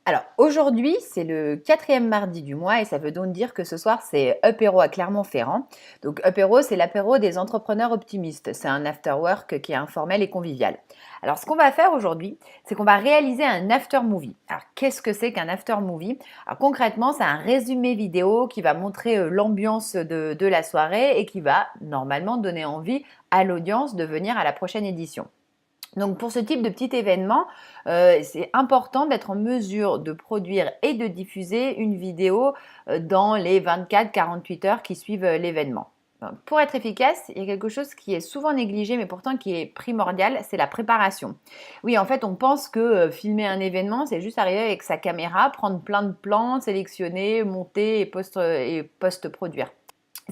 Alors aujourd'hui, c'est le quatrième mardi du mois et ça veut donc dire que ce soir, c'est apéro à Clermont-Ferrand. Donc apéro, c'est l'apéro des entrepreneurs optimistes. C'est un after work qui est informel et convivial. Alors ce qu'on va faire aujourd'hui, c'est qu'on va réaliser un after movie. Alors qu'est-ce que c'est qu'un after movie? Alors concrètement, c'est un résumé vidéo qui va montrer l'ambiance de la soirée et qui va normalement donner envie à l'audience de venir à la prochaine édition. Donc pour ce type de petit événement, c'est important d'être en mesure de produire et de diffuser une vidéo dans les 24-48 heures qui suivent l'événement. Pour être efficace, il y a quelque chose qui est souvent négligé, mais pourtant qui est primordial, c'est la préparation. Oui, en fait, on pense que filmer un événement, c'est juste arriver avec sa caméra, prendre plein de plans, sélectionner, monter et post-produire.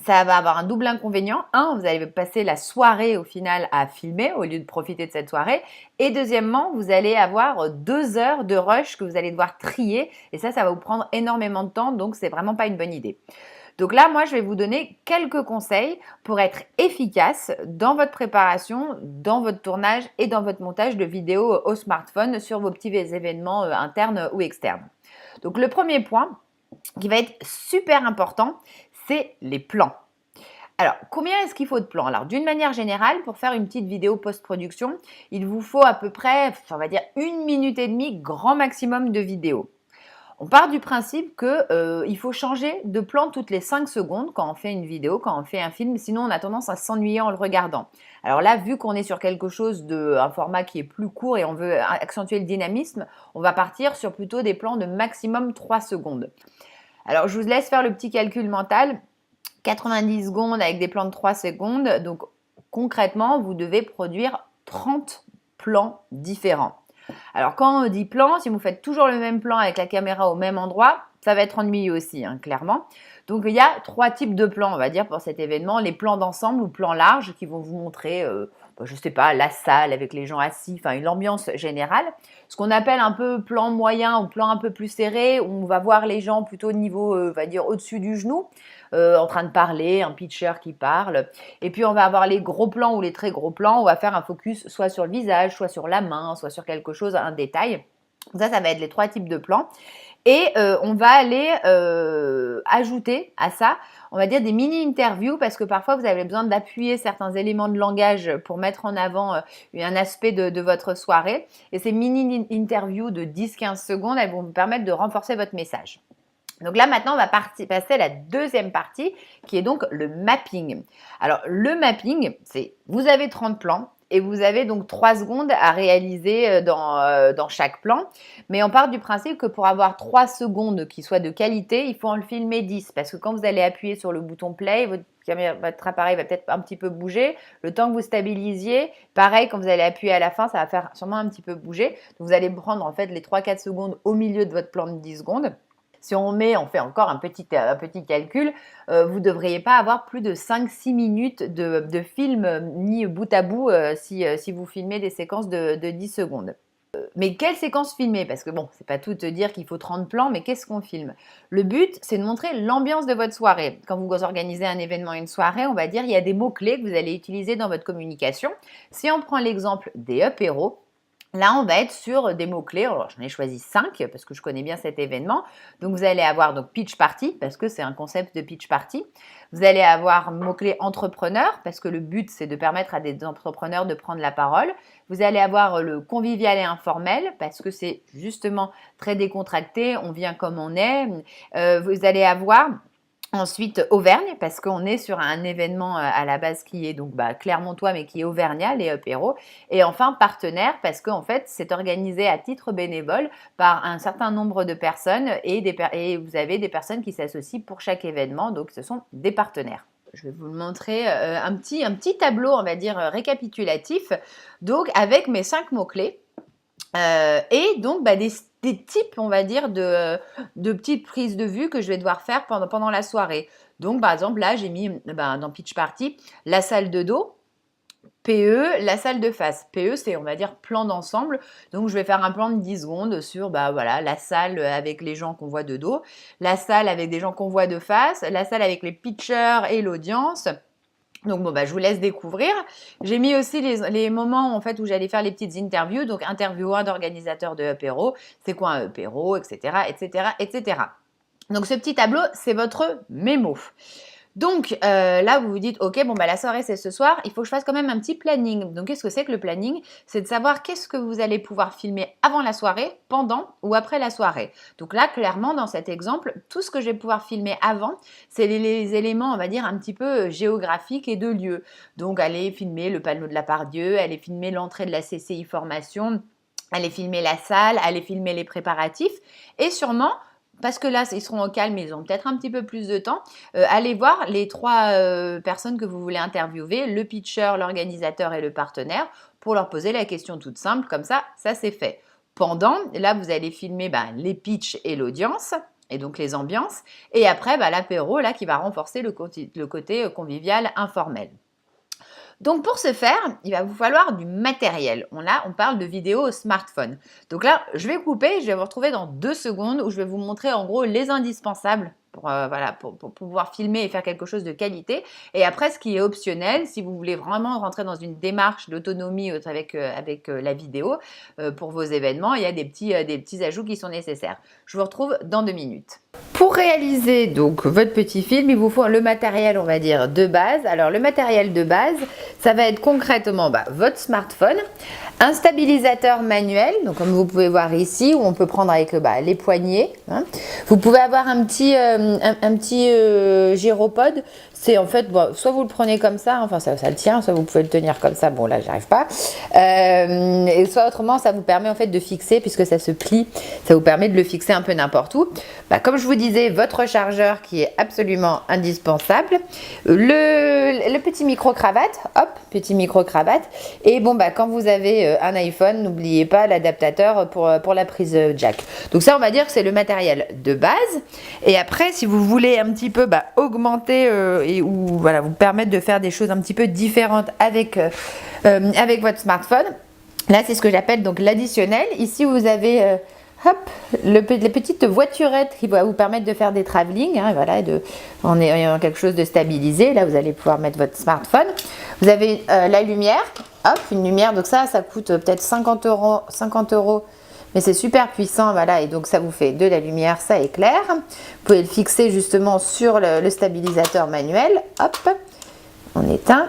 Ça va avoir un double inconvénient. Un, vous allez passer la soirée au final à filmer au lieu de profiter de cette soirée. Et deuxièmement, vous allez avoir 2 heures de rush que vous allez devoir trier. Et ça va vous prendre énormément de temps. Donc, c'est vraiment pas une bonne idée. Donc là, moi, je vais vous donner quelques conseils pour être efficace dans votre préparation, dans votre tournage et dans votre montage de vidéos au smartphone sur vos petits événements internes ou externes. Donc, le premier point qui va être super important, c'est les plans. Alors, combien est-ce qu'il faut de plans? Alors, d'une manière générale, pour faire une petite vidéo post-production, il vous faut à peu près, on va dire, 1 minute et demie, grand maximum de vidéo. On part du principe qu'il faut changer de plan toutes les 5 secondes quand on fait une vidéo, quand on fait un film, sinon on a tendance à s'ennuyer en le regardant. Alors là, vu qu'on est sur quelque chose un format qui est plus court et on veut accentuer le dynamisme, on va partir sur plutôt des plans de maximum 3 secondes. Alors, je vous laisse faire le petit calcul mental. 90 secondes avec des plans de 3 secondes. Donc, concrètement, vous devez produire 30 plans différents. Alors, quand on dit plan, si vous faites toujours le même plan avec la caméra au même endroit, ça va être ennuyeux aussi, clairement. Donc, il y a 3 types de plans, on va dire, pour cet événement. Les plans d'ensemble ou plans larges qui vont vous montrer, je ne sais pas, la salle avec les gens assis, enfin, l'ambiance générale. Ce qu'on appelle un peu plan moyen ou plan un peu plus serré, où on va voir les gens plutôt au niveau, on va dire, au-dessus du genou, en train de parler, un pitcher qui parle. Et puis, on va avoir les gros plans ou les très gros plans. On va faire un focus soit sur le visage, soit sur la main, soit sur quelque chose, un détail. Ça va être les 3 types de plans. Et on va aller ajouter à ça, on va dire des mini-interviews parce que parfois vous avez besoin d'appuyer certains éléments de langage pour mettre en avant un aspect de votre soirée. Et ces mini-interviews de 10-15 secondes, elles vont vous permettre de renforcer votre message. Donc là, maintenant, on va passer à la deuxième partie qui est donc le mapping. Alors, le mapping, c'est vous avez 30 plans et vous avez donc 3 secondes à réaliser dans chaque plan. Mais on part du principe que pour avoir 3 secondes qui soient de qualité, il faut en filmer 10 parce que quand vous allez appuyer sur le bouton play, votre appareil va peut-être un petit peu bouger. Le temps que vous stabilisiez, pareil, quand vous allez appuyer à la fin, ça va faire sûrement un petit peu bouger. Donc, vous allez prendre en fait les 3-4 secondes au milieu de votre plan de 10 secondes. Si on fait encore un petit calcul, vous ne devriez pas avoir plus de 5-6 minutes de film mis bout à bout si vous filmez des séquences de 10 secondes. Mais quelle séquence filmer? Parce que bon, c'est pas tout te dire qu'il faut 30 plans, mais qu'est-ce qu'on filme? Le but, c'est de montrer l'ambiance de votre soirée. Quand vous organisez un événement, une soirée, on va dire, il y a des mots-clés que vous allez utiliser dans votre communication. Si on prend l'exemple des apéros, là, on va être sur des mots-clés. Alors, j'en ai choisi 5 parce que je connais bien cet événement. Donc, vous allez avoir donc pitch party parce que c'est un concept de pitch party. Vous allez avoir mot-clé entrepreneur parce que le but, c'est de permettre à des entrepreneurs de prendre la parole. Vous allez avoir le convivial et informel parce que c'est justement très décontracté. On vient comme on est. Vous allez avoir ensuite, Auvergne, parce qu'on est sur un événement à la base qui est donc clermontois, mais qui est auvergnat, les apéros. Et enfin, partenaire, parce qu'en fait, c'est organisé à titre bénévole par un certain nombre de personnes et vous avez des personnes qui s'associent pour chaque événement. Donc, ce sont des partenaires. Je vais vous montrer un petit tableau, on va dire, récapitulatif, donc avec mes 5 mots-clés. Et donc des types, on va dire, de petites prises de vue que je vais devoir faire pendant la soirée. Donc, par exemple, là, j'ai mis dans Pitch Party la salle de dos. PE, la salle de face. PE, c'est, on va dire, plan d'ensemble. Donc, je vais faire un plan de 10 secondes sur voilà, la salle avec les gens qu'on voit de dos, la salle avec des gens qu'on voit de face, la salle avec les pitchers et l'audience. Donc bon, bah, je vous laisse découvrir. J'ai mis aussi les moments en fait où j'allais faire les petites interviews. Donc interview 1 d'organisateur de Apéro, c'est quoi un apéro, etc., etc., etc. Donc ce petit tableau, c'est votre mémo. Donc là, vous vous dites, ok, bon, bah, la soirée, c'est ce soir, il faut que je fasse quand même un petit planning. Donc qu'est-ce que c'est que le planning? C'est de savoir qu'est-ce que vous allez pouvoir filmer avant la soirée, pendant ou après la soirée. Donc là, clairement, dans cet exemple, tout ce que je vais pouvoir filmer avant, c'est les éléments, on va dire, un petit peu géographiques et de lieu. Donc aller filmer le panneau de la Pardieu, aller filmer l'entrée de la CCI formation, aller filmer la salle, aller filmer les préparatifs et sûrement parce que là, ils seront au calme, ils ont peut-être un petit peu plus de temps. Allez voir les 3 personnes que vous voulez interviewer, le pitcher, l'organisateur et le partenaire, pour leur poser la question toute simple, comme ça c'est fait. Pendant, là, vous allez filmer les pitchs et l'audience, et donc les ambiances, et après, l'apéro, là, qui va renforcer le côté convivial, informel. Donc pour ce faire, il va vous falloir du matériel. On parle de vidéo au smartphone. Donc là, je vais couper, je vais vous retrouver dans 2 secondes où je vais vous montrer en gros les indispensables pour pouvoir filmer et faire quelque chose de qualité. Et après, ce qui est optionnel, si vous voulez vraiment rentrer dans une démarche d'autonomie avec la vidéo pour vos événements, il y a des petits ajouts qui sont nécessaires. Je vous retrouve dans 2 minutes. Pour réaliser donc votre petit film, il vous faut le matériel, on va dire, de base. Alors le matériel de base, ça va être concrètement votre smartphone, un stabilisateur manuel, donc comme vous pouvez voir ici, où on peut prendre avec les poignets. Hein. Vous pouvez avoir un petit gyropode. C'est en fait, soit vous le prenez comme ça, enfin ça le tient, soit vous pouvez le tenir comme ça. Bon là, j'arrive pas. Et soit autrement, ça vous permet en fait de fixer, puisque ça se plie, ça vous permet de le fixer un peu n'importe où. Comme je vous disais, votre chargeur qui est absolument indispensable, le petit micro-cravate, hop, petit micro-cravate. Et bon, quand vous avez un iPhone, n'oubliez pas l'adaptateur pour la prise jack. Donc ça, on va dire que c'est le matériel de base. Et après, si vous voulez un petit peu augmenter ou vous permettre de faire des choses un petit peu différentes avec votre smartphone, là, c'est ce que j'appelle donc l'additionnel. Ici, vous avez les petites voiturettes qui vont vous permettre de faire des travelling, en ayant quelque chose de stabilisé. Là, vous allez pouvoir mettre votre smartphone. Vous avez la lumière, hop, une lumière. Donc ça coûte peut-être 50 euros, mais c'est super puissant, et donc ça vous fait de la lumière, ça éclaire. Vous pouvez le fixer justement sur le stabilisateur manuel, hop, on éteint.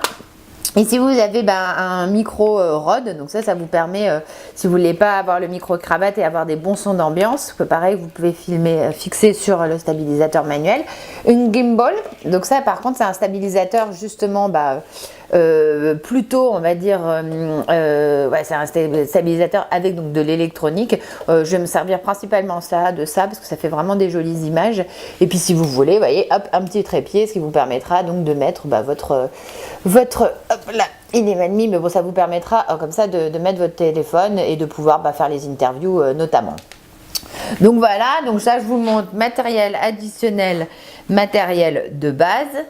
Ici, vous avez un micro Rode, donc ça vous permet, si vous voulez pas avoir le micro cravate et avoir des bons sons d'ambiance, pareil, vous pouvez fixer sur le stabilisateur manuel. Une gimbal, donc ça par contre, c'est un stabilisateur justement, plutôt, on va dire, c'est un stabilisateur avec donc de l'électronique. Je vais me servir principalement de ça parce que ça fait vraiment des jolies images. Et puis si vous voulez, voyez, hop, un petit trépied, ce qui vous permettra donc de mettre votre hop là, il est mal mis, mais bon, ça vous permettra comme ça de mettre votre téléphone et de pouvoir faire les interviews notamment. Donc voilà, donc ça je vous montre matériel additionnel, matériel de base.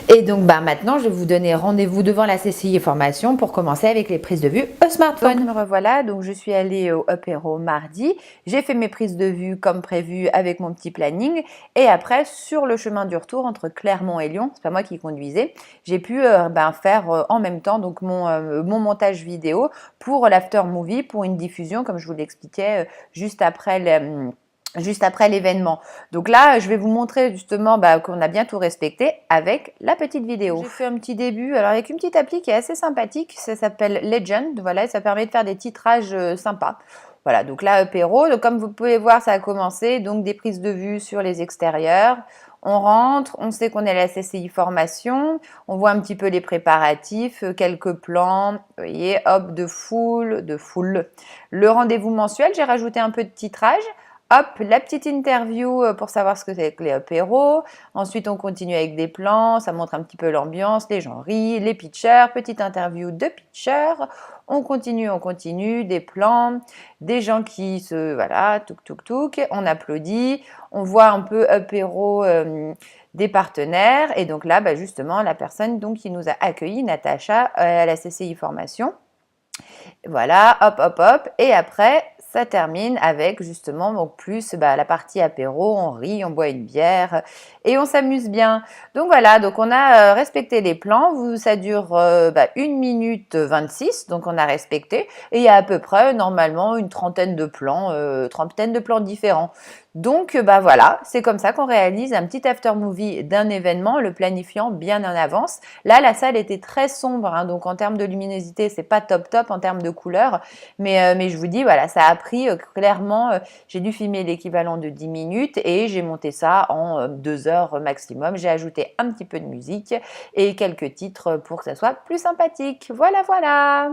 Et donc maintenant, je vais vous donner rendez-vous devant la CCI formation pour commencer avec les prises de vue au smartphone. Donc me revoilà, donc je suis allée au apéro mardi, j'ai fait mes prises de vue comme prévu avec mon petit planning et après sur le chemin du retour entre Clermont et Lyon, c'est pas moi qui conduisais, j'ai pu faire en même temps donc mon montage vidéo pour l'after movie, pour une diffusion comme je vous l'expliquais juste après l'événement. Donc là, je vais vous montrer justement qu'on a bien tout respecté avec la petite vidéo. J'ai fait un petit début, alors avec une petite appli qui est assez sympathique, ça s'appelle Legend, et ça permet de faire des titrages sympas. Voilà, donc là, apéro, donc comme vous pouvez voir, ça a commencé, donc des prises de vue sur les extérieurs. On rentre, on sait qu'on est à la CCI formation, on voit un petit peu les préparatifs, quelques plans, vous voyez, hop, de foule. Le rendez-vous mensuel, j'ai rajouté un peu de titrage. Hop, la petite interview pour savoir ce que c'est que les apéros. Ensuite, on continue avec des plans. Ça montre un petit peu l'ambiance. Les gens rient, les pitchers. Petite interview de pitchers. On continue. Des plans. Des gens qui touk. On applaudit. On voit un peu apéro des partenaires. Et donc là, justement, la personne qui nous a accueillis, Natacha, à la CCI formation. Voilà, hop. Et après, ça termine avec justement donc plus la partie apéro, on rit, on boit une bière et on s'amuse bien. Donc voilà, donc on a respecté les plans, ça dure 1 minute 26, donc on a respecté et il y a à peu près normalement une trentaine de plans différents. Donc voilà, c'est comme ça qu'on réalise un petit after movie d'un événement, le planifiant bien en avance. Là, la salle était très sombre, hein, donc en termes de luminosité, c'est pas top en termes de couleurs, mais je vous dis, voilà, ça a pris clairement, j'ai dû filmer l'équivalent de 10 minutes et j'ai monté ça en 2 heures maximum. J'ai ajouté un petit peu de musique et quelques titres pour que ça soit plus sympathique. Voilà, voilà!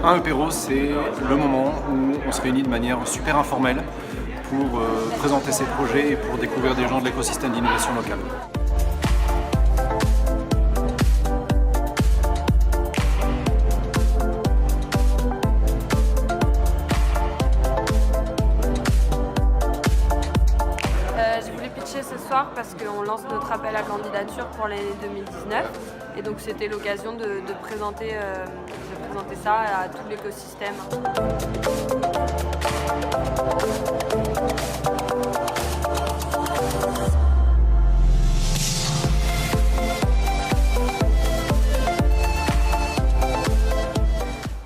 Un apéro, c'est le moment où on se réunit de manière super informelle pour présenter ses projets et pour découvrir des gens de l'écosystème d'innovation locale. Je voulais pitcher ce soir parce qu'on lance notre appel à candidature pour l'année 2019 et donc c'était l'occasion de présenter ça à tout l'écosystème.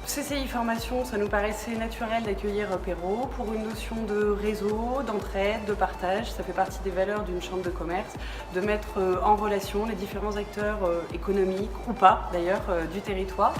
CCI Formation, ça nous paraissait naturel d'accueillir Apéro pour une notion de réseau, d'entraide, de partage. Ça fait partie des valeurs d'une chambre de commerce, de mettre en relation les différents acteurs économiques ou pas d'ailleurs du territoire.